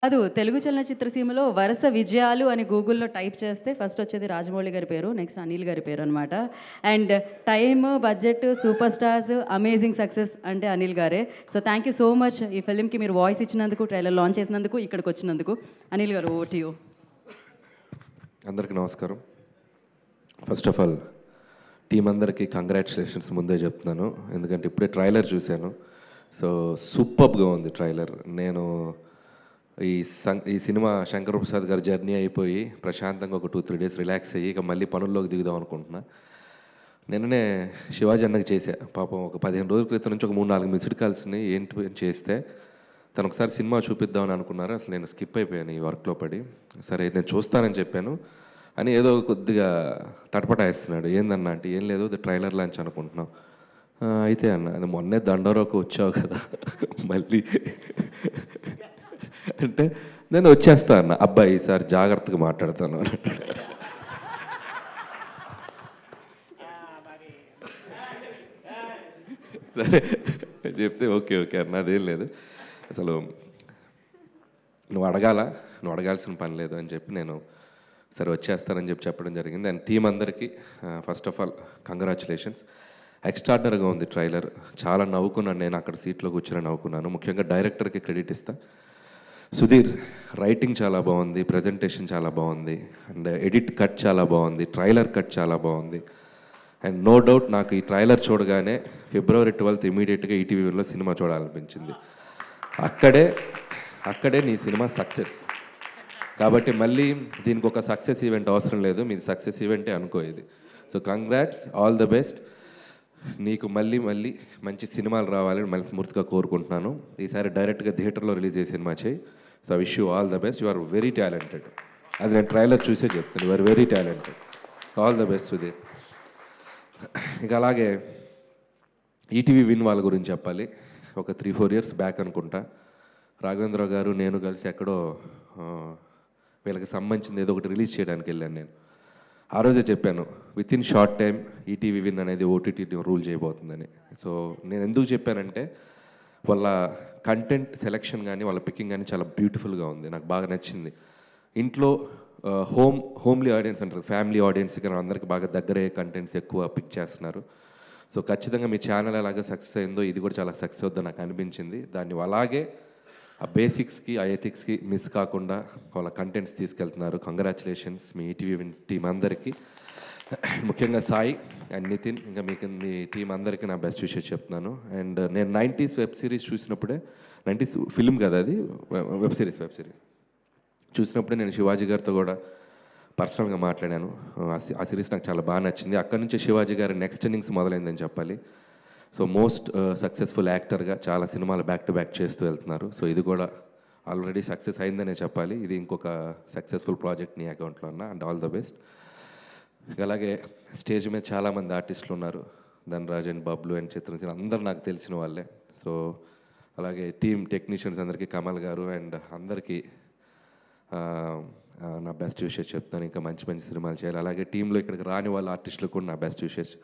కాదు. తెలుగు చలనచిత్ర సీమలో వరుస విజయాలు అని గూగుల్‌లో టైప్ చేస్తే ఫస్ట్ వచ్చేది రాజమౌళి గారి పేరు. నెక్స్ట్ అనిల్ గారి పేరనమాట. And time, budget, super stars, amazing success అంటే అనిల్ గారే. So thank you so much ఈ ఫిల్మ్‌కి మీరు వాయిస్ ఇచ్చినందుకు, ట్రైలర్ లాంచ్ చేసినందుకు, ఇక్కడికొచ్చినందుకు. అనిల్ గారు ఓవర్ టు యూ. అందరికీ నమస్కారం. ఫస్ట్ ఆఫ్ ఆల్ టీం అందరికీ కంగ్రాచులేషన్స్ ముందే చెప్తున్నాను. ఎందుకంటే ఇప్పుడే ట్రైలర్ చూశాను. సో సూపర్బ్గా ఉంది ట్రైలర్. నేను ఈ సినిమా శంకర్ ప్రసాద్ గారి జర్నీ అయిపోయి ప్రశాంతంగా ఒక 2-3 డేస్ రిలాక్స్ అయ్యి ఇక మళ్ళీ పనుల్లోకి దిగుదాం అనుకుంటున్నా. నిన్ననే శివాజీ అన్నకి చేశా. పాపం ఒక 15 రోజుల క్రితం నుంచి ఒక 3-4 మిస్డ్ కాల్స్ని ఏంటి చేస్తే తను ఒకసారి సినిమా చూపిద్దామని అనుకున్నారు. అసలు నేను స్కిప్ అయిపోయాను ఈ వర్క్లో పడి. సరే నేను చూస్తానని చెప్పాను అని ఏదో కొద్దిగా తటపటాయిస్తున్నాడు. ఏందన్నా అంటే ఏం లేదు, ట్రైలర్ లాంచ్ అనుకుంటున్నాం. అయితే అన్న అది మొన్నే దండోరాకు వచ్చావు కదా మళ్ళీ అంటే నేను వచ్చేస్తా అన్న. అబ్బాయి ఈసారి జాగ్రత్తగా మాట్లాడతాను అన్నాడు. సరే చెప్తే ఓకే ఓకే అన్న, అదేం లేదు అసలు నువ్వు అడగాల్సిన పని లేదు అని చెప్పి నేను సరే వచ్చేస్తానని చెప్పి చెప్పడం జరిగింది. అండ్ టీం అందరికీ ఫస్ట్ ఆఫ్ ఆల్ కంగ్రాచులేషన్స్. ఎక్స్ట్రాడినరీగా ఉంది ట్రైలర్. చాలా నవ్వుకున్నాను, నేను అక్కడ సీట్లో కూర్చొని నవ్వుకున్నాను. ముఖ్యంగా డైరెక్టర్కి క్రెడిట్ ఇస్తా. సుధీర్ రైటింగ్ చాలా బాగుంది, ప్రజెంటేషన్ చాలా బాగుంది, అండ్ ఎడిట్ కట్ చాలా బాగుంది, ట్రైలర్ కట్ చాలా బాగుంది. అండ్ నో డౌట్ నాకు ఈ ట్రైలర్ చూడగానే February 12th ఇమీడియట్గా ఈటీవీలో సినిమా చూడాలనిపించింది. అక్కడే నీ సినిమా సక్సెస్. కాబట్టి మళ్ళీ దీనికి ఒక సక్సెస్ ఈవెంట్ అవసరం లేదు, మీది సక్సెస్ ఈవెంటే అనుకో ఇది. So congrats, all the best. నీకు మళ్ళీ మంచి సినిమాలు రావాలని మనస్ఫూర్తిగా కోరుకుంటున్నాను. ఈసారి డైరెక్ట్గా థియేటర్లో రిలీజ్ చేసే సినిమా చేయి. So wish you all the best. You are very talented. అది నేను ట్రైలర్ చూసే చెప్తాను. You are very talented. All the best Sudheer. ఇక అలాగే ఈటీవీ విన్ వాళ్ళ గురించి చెప్పాలి. ఒక 3-4 ఇయర్స్ బ్యాక్ అనుకుంటా రాఘవేంద్రరావు గారు నేను కలిసి ఎక్కడో వీళ్ళకి సంబంధించింది ఏదో ఒకటి రిలీజ్ చేయడానికి వెళ్ళాను నేను. ఆ రోజే చెప్పాను with in short time ETV win అనేది ఓటీటీ రూల్ చేయబోతుందని. సో నేను ఎందుకు చెప్పానంటే వాళ్ళ కంటెంట్ సెలెక్షన్ కానీ వాళ్ళ పికింగ్ కానీ చాలా బ్యూటిఫుల్గా ఉంది, నాకు బాగా నచ్చింది. ఇంట్లో హోమ్లీ ఆడియన్స్ అంటారు, ఫ్యామిలీ ఆడియన్స్కి అందరికి బాగా దగ్గరయ్యే కంటెంట్స్ ఎక్కువ పిక్ చేస్తున్నారు. సో ఖచ్చితంగా మీ ఛానల్ ఎలాగ సక్సెస్ అయిందో ఇది కూడా చాలా సక్సెస్ అవుతుందని నాకు అనిపించింది. దాన్ని అలాగే ఆ బేసిక్స్కి ఆ ఎథిక్స్కి మిస్ కాకుండా వాళ్ళ కంటెంట్స్ తీసుకెళ్తున్నారు. కంగ్రాచులేషన్స్ మీ ఈటీవీ టీం అందరికీ, ముఖ్యంగా సాయి అండ్ నితిన్, ఇంకా మీకు మీ టీం అందరికీ నా బెస్ట్ విషెస్ చెప్తున్నాను. అండ్ నేను 90s వెబ్ సిరీస్ చూసినప్పుడే, 90s ఫిల్మ్ కదా అది, వెబ్ సిరీస్ చూసినప్పుడే నేను శివాజీ గారితో కూడా పర్సనల్గా మాట్లాడాను. ఆ సిరీస్ నాకు చాలా బాగా నచ్చింది. అక్కడి నుంచి శివాజీ గారి నెక్స్ట్ ఇన్నింగ్స్ మొదలైందని చెప్పాలి. సో మోస్ట్ సక్సెస్ఫుల్ యాక్టర్గా చాలా సినిమాలు బ్యాక్ టు బ్యాక్ చేస్తూ వెళ్తున్నారు. సో ఇది కూడా ఆల్రెడీ సక్సెస్ అయిందనే చెప్పాలి. ఇది ఇంకొక సక్సెస్ఫుల్ ప్రాజెక్ట్ నీ అకౌంట్లో అన్న. And all the best. అలాగే స్టేజ్ మీద చాలామంది ఆర్టిస్టులు ఉన్నారు, ధనరాజ్ అండ్ బబ్లు అండ్ చిత్రసేన, అందరు నాకు తెలిసిన వాళ్ళే. సో అలాగే టీమ్ టెక్నీషియన్స్ అందరికీ, కమల్ గారు అండ్ అందరికీ నా బెస్ట్ విషెస్ చెప్తాను. ఇంకా మంచి మంచి సినిమాలు చేయాలి. అలాగే టీంలో ఇక్కడికి రాని వాళ్ళ ఆర్టిస్టులకు కూడా నా బెస్ట్ విషెస్.